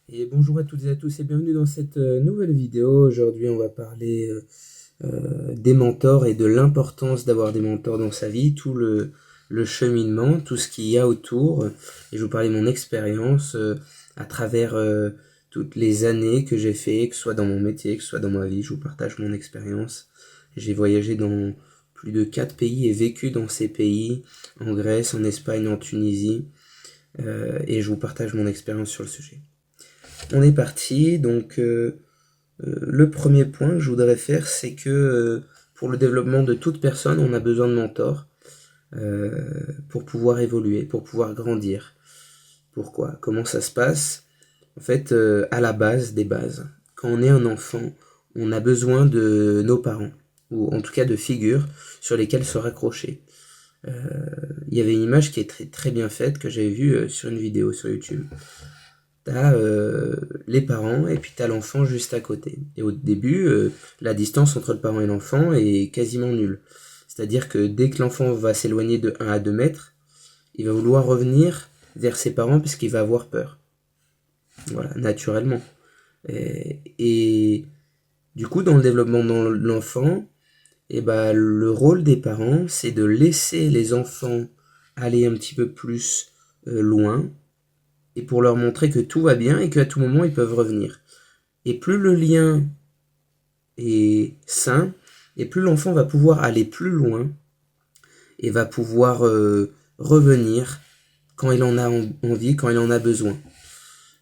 Et bonjour à toutes et à tous et bienvenue dans cette nouvelle vidéo. Aujourd'hui, on va parler des mentors et de l'importance d'avoir des mentors dans sa vie, tout le cheminement, tout ce qu'il y a autour. Et je vais vous parler de mon expérience à travers toutes les années que j'ai fait, que ce soit dans mon métier, que ce soit dans ma vie. Je vous partage mon expérience. J'ai voyagé dans plus de 4 pays et vécu dans ces pays, en Grèce, en Espagne, en Tunisie. Et je vous partage mon expérience sur le sujet. On est parti, donc le premier point que je voudrais faire, c'est que pour le développement de toute personne, on a besoin de mentors euh, pour pouvoir évoluer, pour pouvoir grandir. Pourquoi? Comment ça se passe? En fait, à la base des bases, quand on est un enfant, on a besoin de nos parents, ou en tout cas de figures sur lesquelles se raccrocher. Euh, Il y avait une image qui est très, très bien faite que j'avais vue sur une vidéo sur YouTube. T'as les parents et puis t'as l'enfant juste à côté. Et au début, la distance entre le parent et l'enfant est quasiment nulle. C'est-à-dire que dès que l'enfant va s'éloigner de 1 à 2 mètres, il va vouloir revenir vers ses parents parce qu'il va avoir peur. Voilà, naturellement. Et du coup, dans le développement de l'enfant, et bah, le rôle des parents, c'est de laisser les enfants aller un petit peu plus loin, et pour leur montrer que tout va bien et qu'à tout moment ils peuvent revenir. Et plus le lien est sain, et plus l'enfant va pouvoir aller plus loin et va pouvoir revenir quand il en a envie, quand il en a besoin.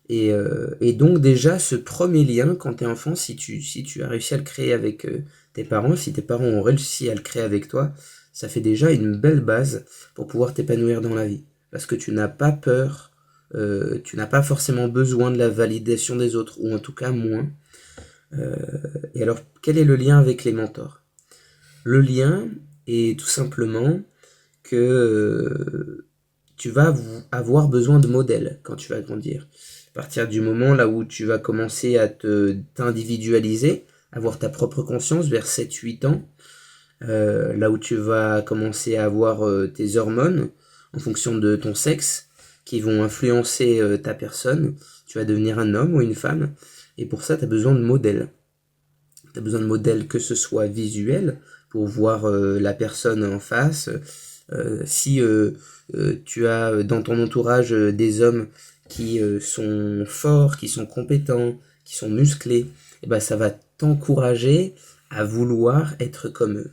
Et donc déjà, ce premier lien, quand tu es enfant, si tu as réussi à le créer avec tes parents, si tes parents ont réussi à le créer avec toi, ça fait déjà une belle base pour pouvoir t'épanouir dans la vie. Parce que tu n'as pas peur, tu n'as pas forcément besoin de la validation des autres, ou en tout cas moins. Euh, et alors, quel est le lien avec les mentors? Le lien est tout simplement que tu vas avoir besoin de modèles quand tu vas grandir. À partir du moment là où tu vas commencer à t'individualiser, avoir ta propre conscience vers 7-8 ans, là où tu vas commencer à avoir tes hormones en fonction de ton sexe qui vont influencer ta personne, tu vas devenir un homme ou une femme, et pour ça tu as besoin de modèles. Tu as besoin de modèles que ce soit visuel pour voir la personne en face. Si tu as dans ton entourage des hommes qui sont forts, qui sont compétents, qui sont musclés, et ben ça va t'encourager à vouloir être comme eux,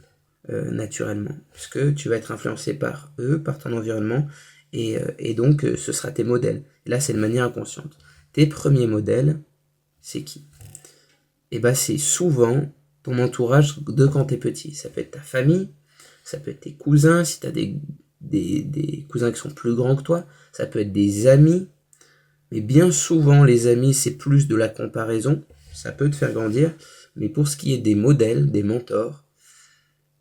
naturellement. Puisque tu vas être influencé par eux, par ton environnement, et donc ce sera tes modèles. Et là, c'est de manière inconsciente. Tes premiers modèles, c'est qui? Et bah c'est souvent ton entourage de quand t'es petit. Ça peut être ta famille, ça peut être tes cousins, si t'as des cousins qui sont plus grands que toi, ça peut être des amis, mais bien souvent les amis c'est plus de la comparaison, ça peut te faire grandir, mais pour ce qui est des modèles, des mentors,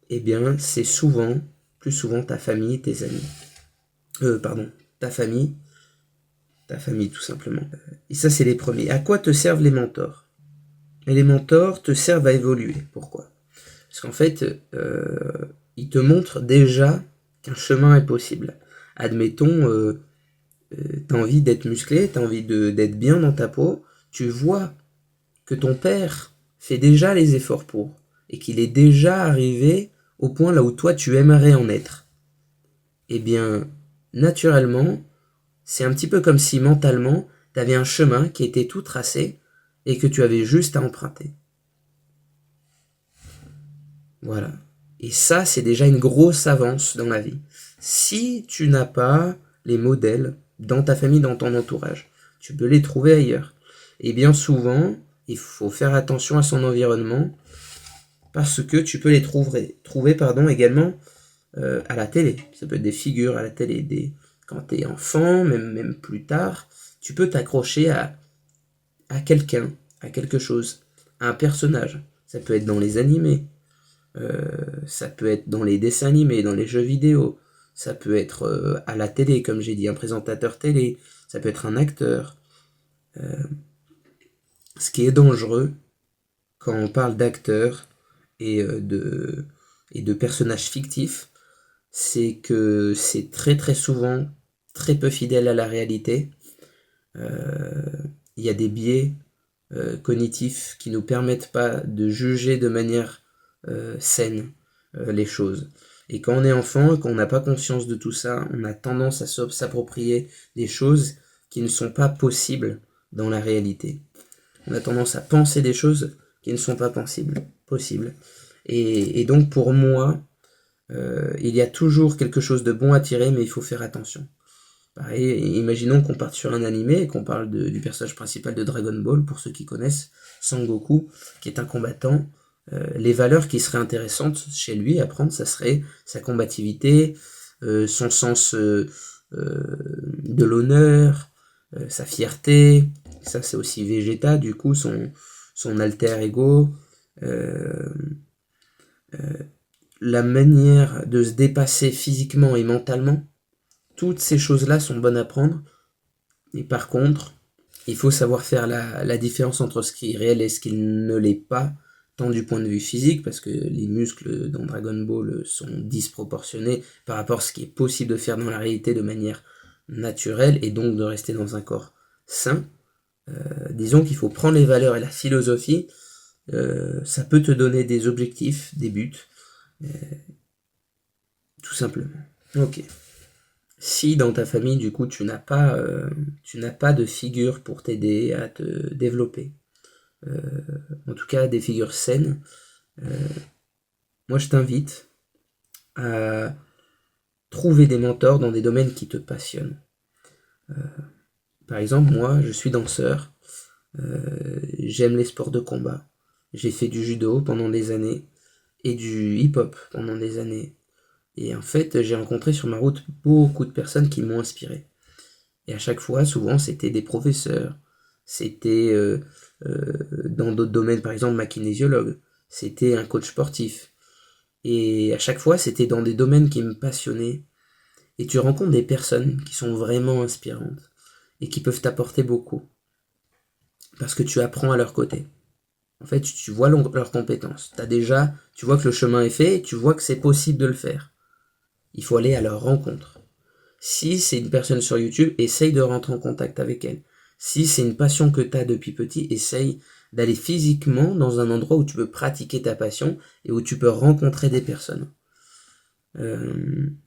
eh bien c'est souvent, plus souvent ta famille, tes amis. Pardon, ta famille, ta famille tout simplement. Et ça c'est les premiers. À quoi te servent les mentors? Et les mentors te servent à évoluer. Pourquoi? Parce qu'en fait, ils te montrent déjà qu'un chemin est possible. Admettons, tu as envie d'être musclé, tu as envie d'être bien dans ta peau, tu vois que ton père fait déjà les efforts pour, et qu'il est déjà arrivé au point là où toi tu aimerais en être. Eh bien, naturellement, c'est un petit peu comme si mentalement, tu avais un chemin qui était tout tracé et que tu avais juste à emprunter. Voilà. Et ça, c'est déjà une grosse avance dans la vie. Si tu n'as pas les modèles dans ta famille, dans ton entourage, tu peux les trouver ailleurs. Et bien souvent, il faut faire attention à son environnement parce que tu peux les trouver également à la télé. Ça peut être des figures à la télé. Quand tu es enfant, même plus tard, tu peux t'accrocher à quelqu'un, à quelque chose, à un personnage. Ça peut être dans les animés, ça peut être dans les dessins animés, dans les jeux vidéo, ça peut être à la télé, comme j'ai dit, un présentateur télé, ça peut être un acteur. Euh, Ce qui est dangereux quand on parle d'acteurs et, et de personnages fictifs, c'est que c'est très très souvent très peu fidèle à la réalité. Euh, il y a des biais cognitifs qui nous permettent pas de juger de manière saine les choses. Et quand on est enfant et qu'on n'a pas conscience de tout ça, on a tendance à s'approprier des choses qui ne sont pas possibles dans la réalité. On a tendance à penser des choses qui ne sont pas possibles. Et donc pour moi, il y a toujours quelque chose de bon à tirer, mais il faut faire attention. Pareil, imaginons qu'on parte sur un animé et qu'on parle du personnage principal de Dragon Ball, pour ceux qui connaissent, Sangoku, qui est un combattant. Les valeurs qui seraient intéressantes chez lui à prendre, ça serait sa combativité, son sens de l'honneur, sa fierté, ça c'est aussi Vegeta, du coup, son alter ego, la manière de se dépasser physiquement et mentalement. Toutes ces choses-là sont bonnes à prendre. Et par contre, il faut savoir faire la différence entre ce qui est réel et ce qui ne l'est pas, tant du point de vue physique, parce que les muscles dans Dragon Ball sont disproportionnés par rapport à ce qui est possible de faire dans la réalité de manière naturelle, et donc de rester dans un corps sain. Disons qu'il faut prendre les valeurs et la philosophie, ça peut te donner des objectifs, des buts, tout simplement. Ok. Si dans ta famille, du coup, tu n'as pas de figure pour t'aider à te développer, en tout cas des figures saines, moi je t'invite à trouver des mentors dans des domaines qui te passionnent. Par exemple, moi, je suis danseur, j'aime les sports de combat, j'ai fait du judo pendant des années, et du hip-hop pendant des années. Et en fait, j'ai rencontré sur ma route beaucoup de personnes qui m'ont inspiré. Et à chaque fois, souvent, c'était des professeurs, c'était dans d'autres domaines, par exemple ma kinésiologue, c'était un coach sportif. Et à chaque fois, c'était dans des domaines qui me passionnaient. Et tu rencontres des personnes qui sont vraiment inspirantes et qui peuvent t'apporter beaucoup. Parce que tu apprends à leur côté. En fait, tu vois leurs compétences. Tu vois que le chemin est fait et tu vois que c'est possible de le faire. Il faut aller à leur rencontre. Si c'est une personne sur YouTube, essaye de rentrer en contact avec elle. Si c'est une passion que tu as depuis petit, essaye d'aller physiquement dans un endroit où tu peux pratiquer ta passion et où tu peux rencontrer des personnes. Donc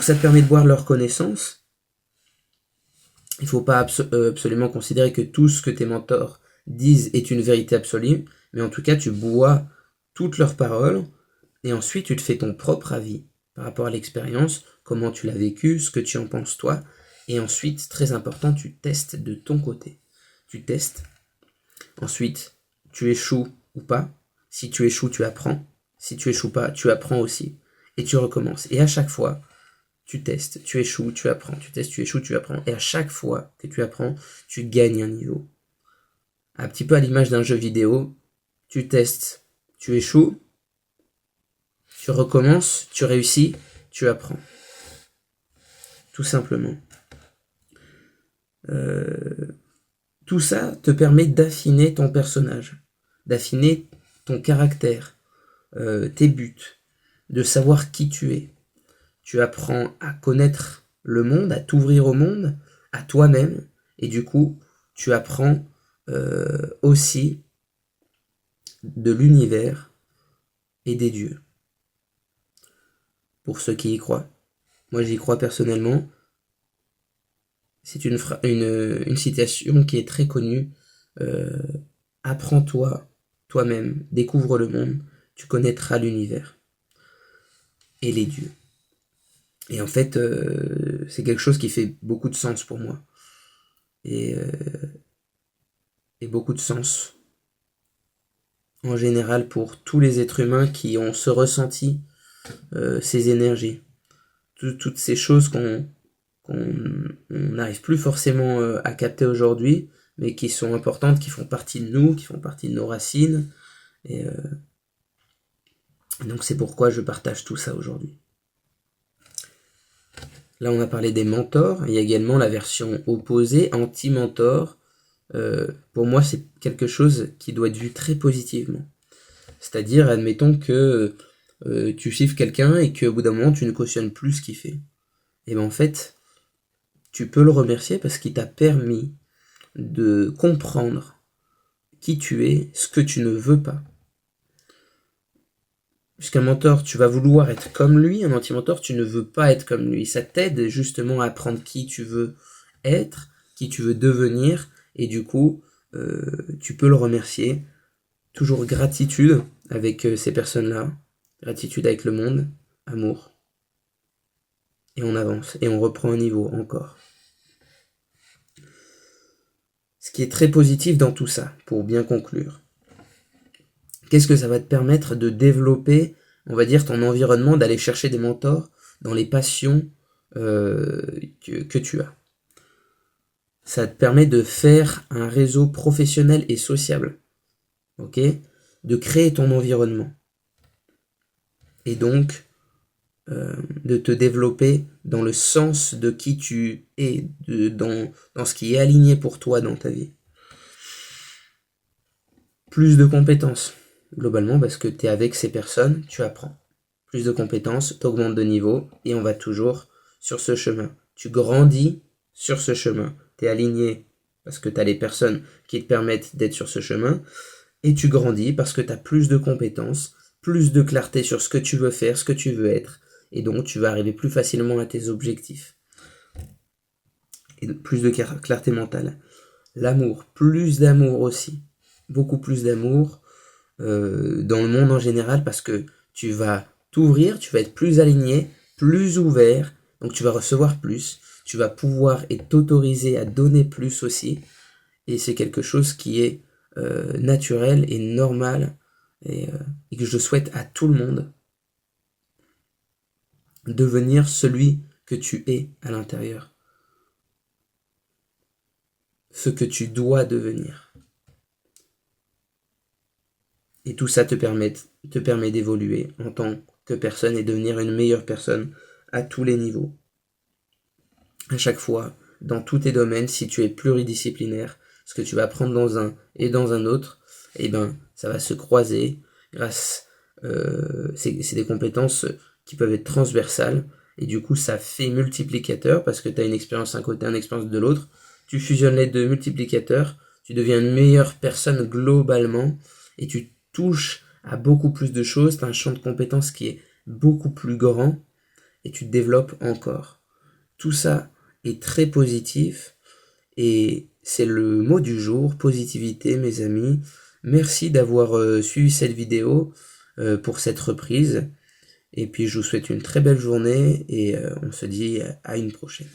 ça te permet de voir leurs connaissances. Il ne faut pas absolument considérer que tout ce que tes mentors disent est une vérité absolue, mais en tout cas tu bois toutes leurs paroles et ensuite tu te fais ton propre avis par rapport à l'expérience, comment tu l'as vécu, ce que tu en penses toi, et ensuite, très important, tu testes de ton côté. Tu testes, ensuite, tu échoues ou pas. Si tu échoues, tu apprends. Si tu échoues pas, tu apprends aussi. Et tu recommences. Et à chaque fois, tu testes, tu échoues, tu apprends. Tu testes, tu échoues, tu apprends. Et à chaque fois que tu apprends, tu gagnes un niveau. Un petit peu à l'image d'un jeu vidéo, tu testes, tu échoues, tu recommences, tu réussis, tu apprends. Tout simplement. Tout ça te permet d'affiner ton personnage, d'affiner ton caractère, tes buts, de savoir qui tu es. Tu apprends à connaître le monde, à t'ouvrir au monde, à toi-même, et du coup, tu apprends aussi de l'univers et des dieux. Pour ceux qui y croient. Moi, j'y crois personnellement. C'est une citation qui est très connue. Apprends-toi toi-même, découvre le monde, tu connaîtras l'univers et les dieux. Et en fait, c'est quelque chose qui fait beaucoup de sens pour moi. Et beaucoup de sens en général pour tous les êtres humains qui ont ce ressenti, ces énergies. Toutes ces choses qu'on n'arrive plus forcément à capter aujourd'hui, mais qui sont importantes, qui font partie de nous, qui font partie de nos racines. Et donc c'est pourquoi je partage tout ça aujourd'hui. Là on a parlé des mentors, il y a également la version opposée, anti-mentor. Pour moi c'est quelque chose qui doit être vu très positivement. C'est-à-dire, admettons que tu suives quelqu'un et qu'au bout d'un moment tu ne cautionnes plus ce qu'il fait. Et bien en fait, tu peux le remercier parce qu'il t'a permis de comprendre qui tu es, ce que tu ne veux pas. Puisqu'un mentor, tu vas vouloir être comme lui, un anti-mentor, tu ne veux pas être comme lui. Ça t'aide justement à apprendre qui tu veux être, qui tu veux devenir, et du coup, tu peux le remercier. Toujours gratitude avec ces personnes-là, gratitude avec le monde, amour. Et on avance, et on reprend un niveau encore. Ce qui est très positif dans tout ça, pour bien conclure. Qu'est-ce que ça va te permettre de développer, on va dire, ton environnement, d'aller chercher des mentors dans les passions que tu as. Ça te permet de faire un réseau professionnel et sociable, ok, de créer ton environnement. Et donc, de te développer dans le sens de qui tu es, dans ce qui est aligné pour toi dans ta vie. Plus de compétences, globalement, parce que tu es avec ces personnes, tu apprends. Plus de compétences, tu augmentes de niveau, et on va toujours sur ce chemin. Tu grandis sur ce chemin. Tu es aligné parce que tu as les personnes qui te permettent d'être sur ce chemin, et tu grandis parce que tu as plus de compétences, plus de clarté sur ce que tu veux faire, ce que tu veux être, et donc tu vas arriver plus facilement à tes objectifs. Et plus de clarté mentale. L'amour, plus d'amour aussi. Beaucoup plus d'amour dans le monde en général, parce que tu vas t'ouvrir, tu vas être plus aligné, plus ouvert, donc tu vas recevoir plus, tu vas pouvoir et t'autoriser à donner plus aussi, et c'est quelque chose qui est naturel et normal, et que je souhaite à tout le monde. Devenir celui que tu es à l'intérieur. Ce que tu dois devenir. Et tout ça te permet d'évoluer en tant que personne et devenir une meilleure personne à tous les niveaux. À chaque fois, dans tous tes domaines, si tu es pluridisciplinaire, ce que tu vas apprendre dans un et dans un autre, eh ben, ça va se croiser grâce, c'est des compétences qui peuvent être transversales, et du coup, ça fait multiplicateur, parce que tu as une expérience d'un côté, une expérience de l'autre, tu fusionnes les deux multiplicateurs, tu deviens une meilleure personne globalement, et tu touches à beaucoup plus de choses, tu as un champ de compétences qui est beaucoup plus grand, et tu te développes encore. Tout ça est très positif, et c'est le mot du jour, positivité, mes amis. Merci d'avoir suivi cette vidéo pour cette reprise, et puis je vous souhaite une très belle journée, et on se dit à une prochaine.